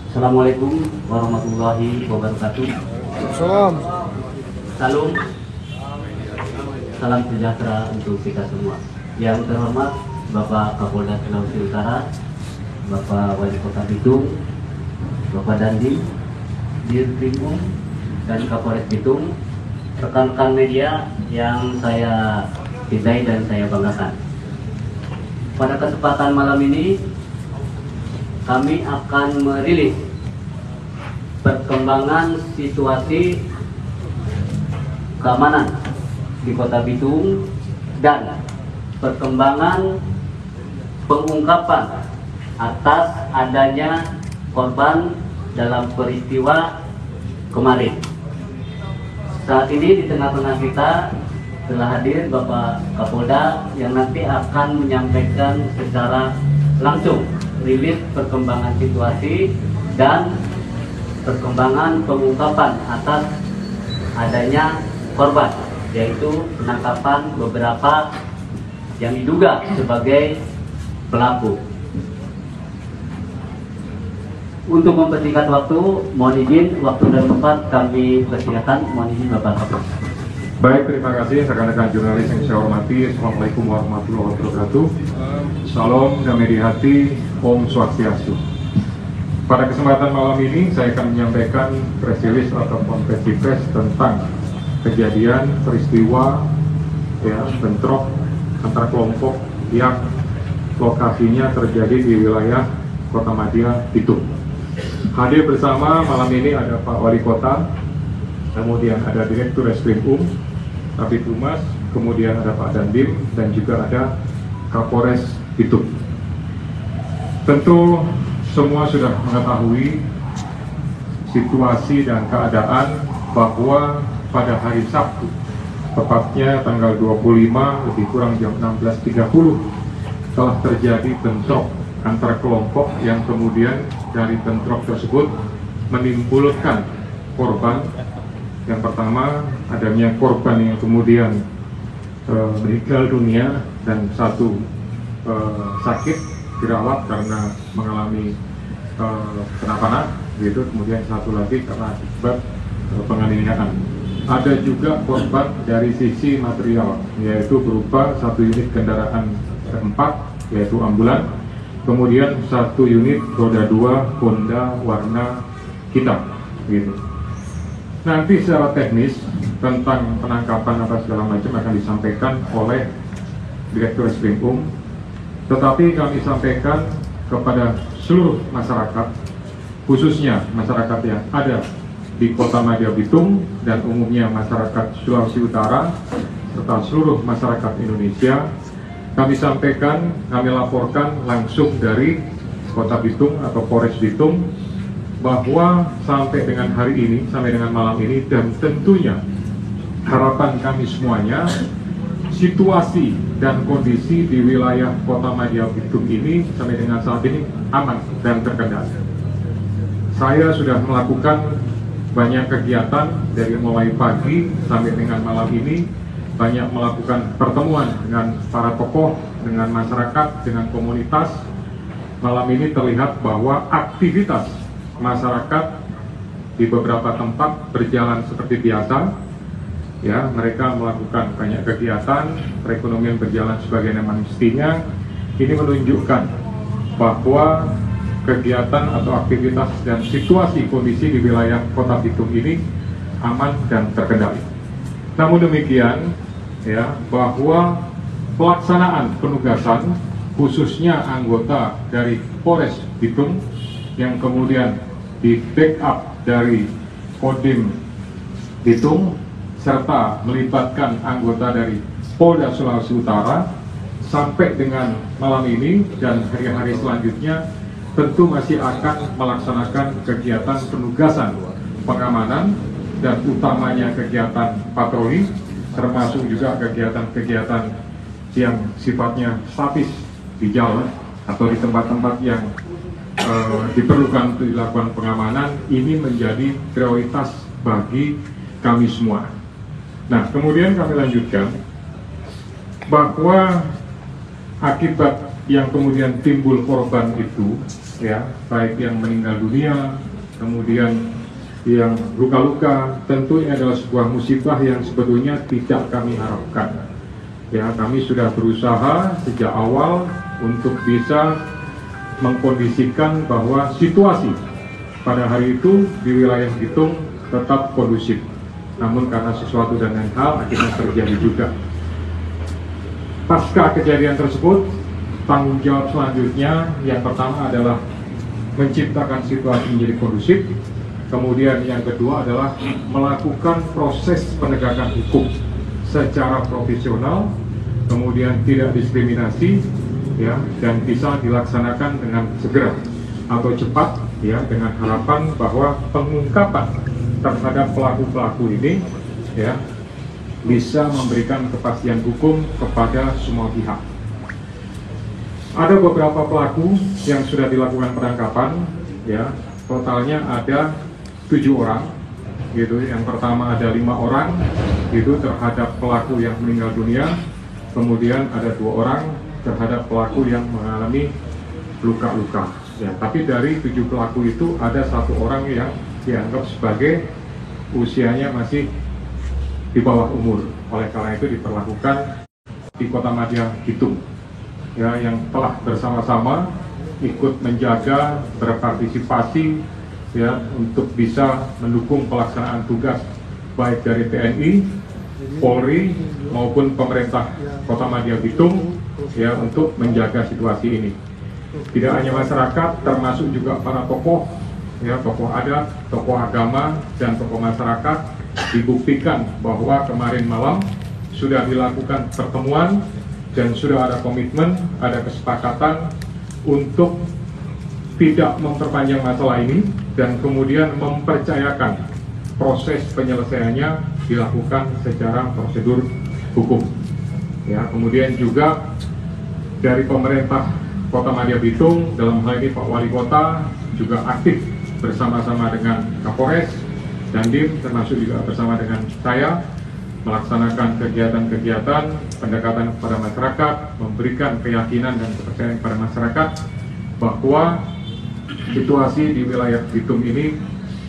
Assalamualaikum warahmatullahi wabarakatuh. Salam. Salam, salam sejahtera untuk kita semua. Yang terhormat Bapak Kapolda Sulawesi Utara, Bapak Wali Kota Bitung, Bapak Dandim, Dirkrimum, dan Kapolres Bitung, rekan-rekan media yang saya cintai dan saya banggakan. Pada kesempatan malam ini, kami akan merilis perkembangan situasi keamanan di Kota Bitung dan perkembangan pengungkapan atas adanya korban dalam peristiwa kemarin. Saat ini di tengah-tengah kita telah hadir Bapak Kapolda yang nanti akan menyampaikan secara langsung rilis perkembangan situasi dan perkembangan pengungkapan atas adanya korban, yaitu penangkapan beberapa yang diduga sebagai pelaku. Untuk mempersingkat waktu, mohon izin waktu dan tempat kami persilakan. Mohon izin Bapak Kapolda. Baik, terima kasih rekan-rekan jurnalis yang saya hormati. Assalamualaikum warahmatullahi wabarakatuh. Salam damai di hati, Om Swastiastu. Pada kesempatan malam ini saya akan menyampaikan press release atau konferensi pers tentang kejadian peristiwa bentrok antar kelompok yang lokasinya terjadi di wilayah Kota Madia, Bitung. Hadir bersama malam ini ada Pak Wali Kota, kemudian ada Direktur Reskrimum, Kabid Humas, kemudian ada Pak Dandim, dan juga ada Kapolres Bitung. Tentu semua sudah mengetahui situasi dan keadaan bahwa pada hari Sabtu, tepatnya tanggal 25 lebih kurang jam 16.30, telah terjadi bentrok antar kelompok yang kemudian dari bentrok tersebut menimbulkan korban. Yang pertama, adanya korban yang kemudian meninggal dunia dan satu sakit dirawat karena mengalami penapa-napa, gitu. Kemudian satu lagi karena akibat penganiayaan. Ada juga korban dari sisi material, yaitu berupa satu unit kendaraan keempat, yaitu ambulan, kemudian satu unit roda 2 Honda warna hitam, gitu. Nanti secara teknis tentang penangkapan apa segala macam akan disampaikan oleh Direktur Reskrimum, tetapi kami sampaikan kepada seluruh masyarakat, khususnya masyarakat yang ada di Kota Madia Bitung dan umumnya masyarakat Sulawesi Utara serta seluruh masyarakat Indonesia. Kami sampaikan, kami laporkan langsung dari Kota Bitung atau Polres Bitung bahwa sampai dengan hari ini, sampai dengan malam ini, dan tentunya harapan kami semuanya, situasi dan kondisi di wilayah Kota Madia Bitung ini sampai dengan saat ini aman dan terkendali. Saya sudah melakukan banyak kegiatan dari mulai pagi sampai dengan malam ini, banyak melakukan pertemuan dengan para tokoh, dengan masyarakat, dengan komunitas. Malam ini terlihat bahwa aktivitas masyarakat di beberapa tempat berjalan seperti biasa, ya, mereka melakukan banyak kegiatan, perekonomian berjalan sebagaimana mestinya. Ini menunjukkan bahwa kegiatan atau aktivitas dan situasi kondisi di wilayah Kota Bitung ini aman dan terkendali. Namun demikian, ya, bahwa pelaksanaan penugasan khususnya anggota dari Polres Bitung yang kemudian di backup dari Kodim Bitung serta melibatkan anggota dari Polda Sulawesi Utara sampai dengan malam ini dan hari-hari selanjutnya tentu masih akan melaksanakan kegiatan penugasan pengamanan dan utamanya kegiatan patroli, termasuk juga kegiatan-kegiatan yang sifatnya statis di jalan atau di tempat-tempat yang diperlukan untuk dilakukan pengamanan. Ini menjadi prioritas bagi kami semua. Nah, kemudian kami lanjutkan bahwa akibat yang kemudian timbul korban itu ya, baik yang meninggal dunia, kemudian yang luka-luka. Tentu ini adalah sebuah musibah yang sebetulnya tidak kami harapkan. Ya, kami sudah berusaha sejak awal untuk bisa mengkondisikan bahwa situasi pada hari itu di wilayah Bitung tetap kondusif. Namun karena sesuatu dan lain hal akhirnya terjadi juga. Pasca kejadian tersebut, tanggung jawab selanjutnya yang pertama adalah menciptakan situasi menjadi kondusif. Kemudian yang kedua adalah melakukan proses penegakan hukum secara profesional, kemudian tidak diskriminasi, ya, dan bisa dilaksanakan dengan segera atau cepat, ya, dengan harapan bahwa pengungkapan terhadap pelaku-pelaku ini, ya, bisa memberikan kepastian hukum kepada semua pihak. Ada beberapa pelaku yang sudah dilakukan penangkapan, ya, totalnya ada 7 orang, gitu. Yang pertama ada 5 orang, gitu, terhadap pelaku yang meninggal dunia. Kemudian ada 2 orang terhadap pelaku yang mengalami luka-luka. Ya, tapi dari 7 pelaku itu ada 1 orang yang dianggap sebagai usianya masih di bawah umur. Oleh karena itu diperlakukan di Kota Madya Bitung, ya, yang telah bersama-sama ikut menjaga, berpartisipasi, ya, untuk bisa mendukung pelaksanaan tugas baik dari TNI, Polri maupun pemerintah Kota Madya Bitung, ya, untuk menjaga situasi ini. Tidak hanya masyarakat, termasuk juga para tokoh, ya, tokoh adat, tokoh agama, dan tokoh masyarakat, dibuktikan bahwa kemarin malam sudah dilakukan pertemuan dan sudah ada komitmen, ada kesepakatan untuk tidak memperpanjang masalah ini dan kemudian mempercayakan proses penyelesaiannya dilakukan secara prosedur hukum. Ya, kemudian juga dari pemerintah Kota Madya Bitung, dalam hal ini Pak Wali Kota juga aktif bersama-sama dengan Kapolres, Dandim, termasuk juga bersama dengan saya, melaksanakan kegiatan-kegiatan pendekatan kepada masyarakat, memberikan keyakinan dan kepercayaan kepada masyarakat bahwa situasi di wilayah Bitung ini,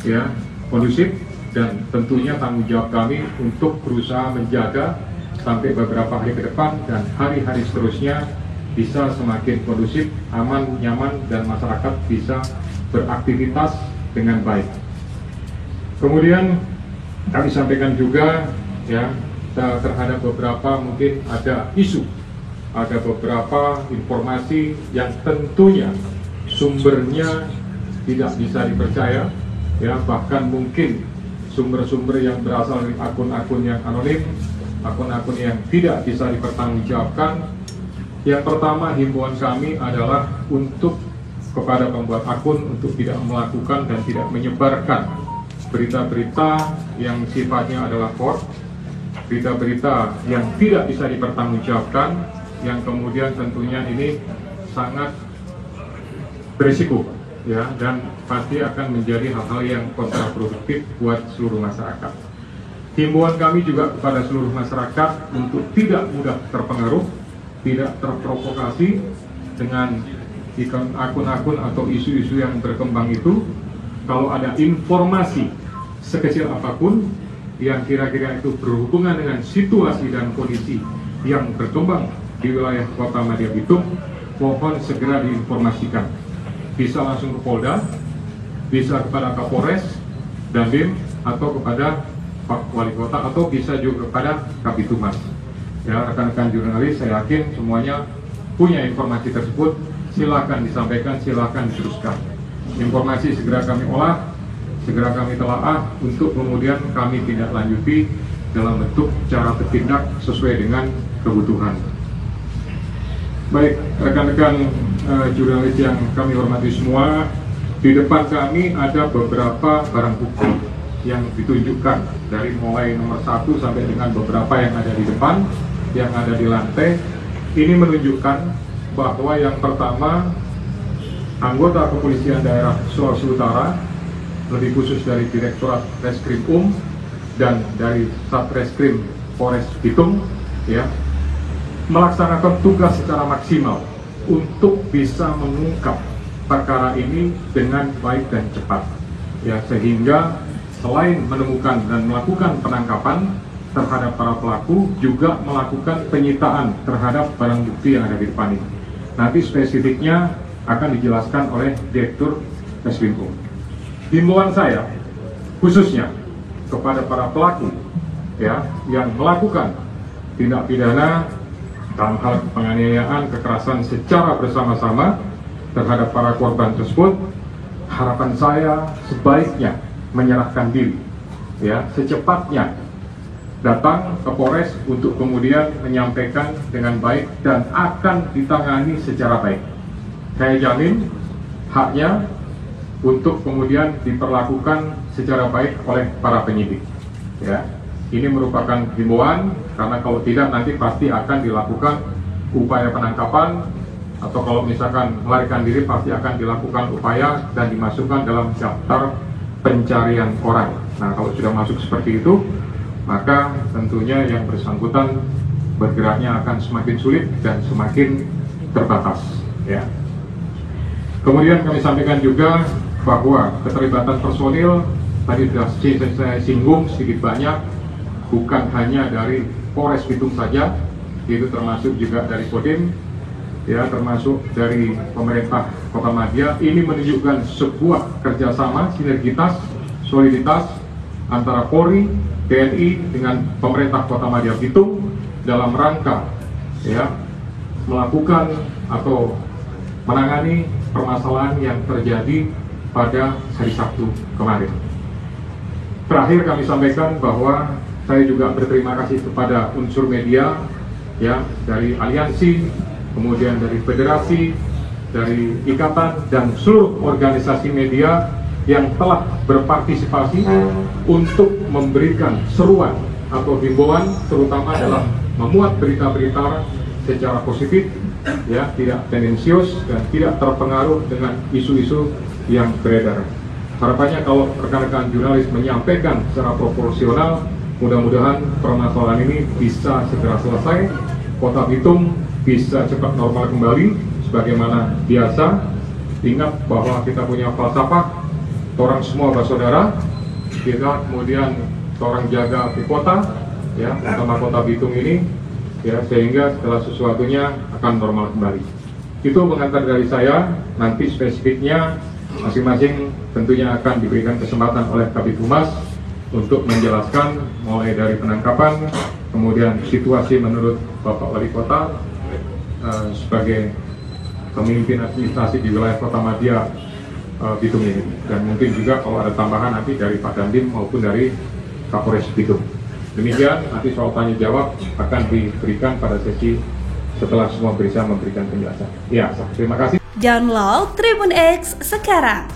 ya, kondusif, dan tentunya tanggung jawab kami untuk berusaha menjaga sampai beberapa hari ke depan dan hari-hari seterusnya bisa semakin kondusif, aman, nyaman, dan masyarakat bisa beraktivitas dengan baik. Kemudian kami sampaikan juga, ya, terhadap beberapa mungkin ada isu, ada beberapa informasi yang tentunya sumbernya tidak bisa dipercaya, ya, bahkan mungkin sumber-sumber yang berasal dari akun-akun yang anonim, akun-akun yang tidak bisa dipertanggungjawabkan. Yang pertama, himbauan kami adalah untuk kepada pembuat akun untuk tidak melakukan dan tidak menyebarkan berita-berita yang sifatnya adalah hoax, berita-berita yang tidak bisa dipertanggungjawabkan, yang kemudian tentunya ini sangat berisiko, ya, dan pasti akan menjadi hal-hal yang kontraproduktif buat seluruh masyarakat. Himbauan kami juga kepada seluruh masyarakat untuk tidak mudah terpengaruh, tidak terprovokasi dengan akun-akun atau isu-isu yang berkembang itu. Kalau ada informasi sekecil apapun yang kira-kira itu berhubungan dengan situasi dan kondisi yang berkembang di wilayah Kota Madya Bitung, mohon segera diinformasikan. Bisa langsung ke Polda, bisa kepada Kapolres, Dandim, atau kepada Pak Wali Kota, atau bisa juga kepada Kabitumas. Ya, rekan-rekan jurnalis, saya yakin semuanya punya informasi tersebut. Silakan disampaikan, silakan diteruskan. Informasi segera kami olah, segera kami telaah untuk kemudian kami tindak lanjuti dalam bentuk cara bertindak sesuai dengan kebutuhan. Baik, rekan-rekan jurnalis yang kami hormati semua, di depan kami ada beberapa barang bukti yang ditunjukkan dari mulai nomor 1 sampai dengan beberapa yang ada di depan, yang ada di lantai. Ini menunjukkan bahwa yang pertama, anggota kepolisian daerah Sulawesi Utara, lebih khusus dari Direktorat Reskrim dan dari Satreskrim Polres Bitung, ya, melaksanakan tugas secara maksimal untuk bisa mengungkap perkara ini dengan baik dan cepat, ya, sehingga selain menemukan dan melakukan penangkapan terhadap para pelaku, juga melakukan penyitaan terhadap barang bukti yang ada di depan ini. Nanti spesifiknya akan dijelaskan oleh Direktur Reskrimum. Himbauan saya khususnya kepada para pelaku, ya, yang melakukan tindak pidana dalam hal penganiayaan, kekerasan secara bersama-sama terhadap para korban tersebut, harapan saya sebaiknya menyerahkan diri, ya, secepatnya datang ke Polres untuk kemudian menyampaikan dengan baik dan akan ditangani secara baik. Saya jamin haknya untuk kemudian diperlakukan secara baik oleh para penyidik, ya. Ini merupakan himbauan, karena kalau tidak nanti pasti akan dilakukan upaya penangkapan, atau kalau misalkan melarikan diri pasti akan dilakukan upaya dan dimasukkan dalam daftar pencarian orang. Nah, kalau sudah masuk seperti itu, maka tentunya yang bersangkutan bergeraknya akan semakin sulit dan semakin terbatas, ya. Kemudian kami sampaikan juga bahwa keterlibatan personil tadi sudah saya singgung sedikit banyak, bukan hanya dari Polres Bitung saja, itu termasuk juga dari Kodim, ya, termasuk dari pemerintah Kota Madia. Ini menunjukkan sebuah kerjasama, sinergitas, soliditas antara Polri, TNI dengan pemerintah Kota Madia Bitung dalam rangka, ya, melakukan atau menangani permasalahan yang terjadi pada hari Sabtu kemarin. Terakhir kami sampaikan bahwa saya juga berterima kasih kepada unsur media, ya, dari aliansi, kemudian dari federasi, dari ikatan dan seluruh organisasi media yang telah berpartisipasi untuk memberikan seruan atau himbauan, terutama dalam memuat berita-berita secara positif, ya, tidak tendensius dan tidak terpengaruh dengan isu-isu yang beredar. Harapannya kalau rekan-rekan jurnalis menyampaikan secara proporsional, mudah-mudahan permasalahan ini bisa segera selesai, Kota Bitung bisa cepat normal kembali sebagaimana biasa. Ingat bahwa kita punya falsafah, orang semua bersaudara, kita kemudian orang jaga di kota, ya, terutama Kota Bitung ini, ya, sehingga segala sesuatunya akan normal kembali. Itu mengantar dari saya. Nanti spesifiknya masing-masing tentunya akan diberikan kesempatan oleh Kabid Humas untuk menjelaskan mulai dari penangkapan, kemudian situasi menurut Bapak Wali Kota sebagai pemimpin administrasi di wilayah Kota Madia Bitung ini, dan mungkin juga kalau ada tambahan nanti dari Pak Dandim maupun dari Kapolres Bitung. Demikian, nanti soal tanya jawab akan diberikan pada sesi setelah semua bisa memberikan penjelasan. Ya, terima kasih. Download Tribun X sekarang,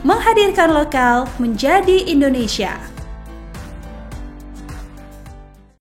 menghadirkan lokal menjadi Indonesia.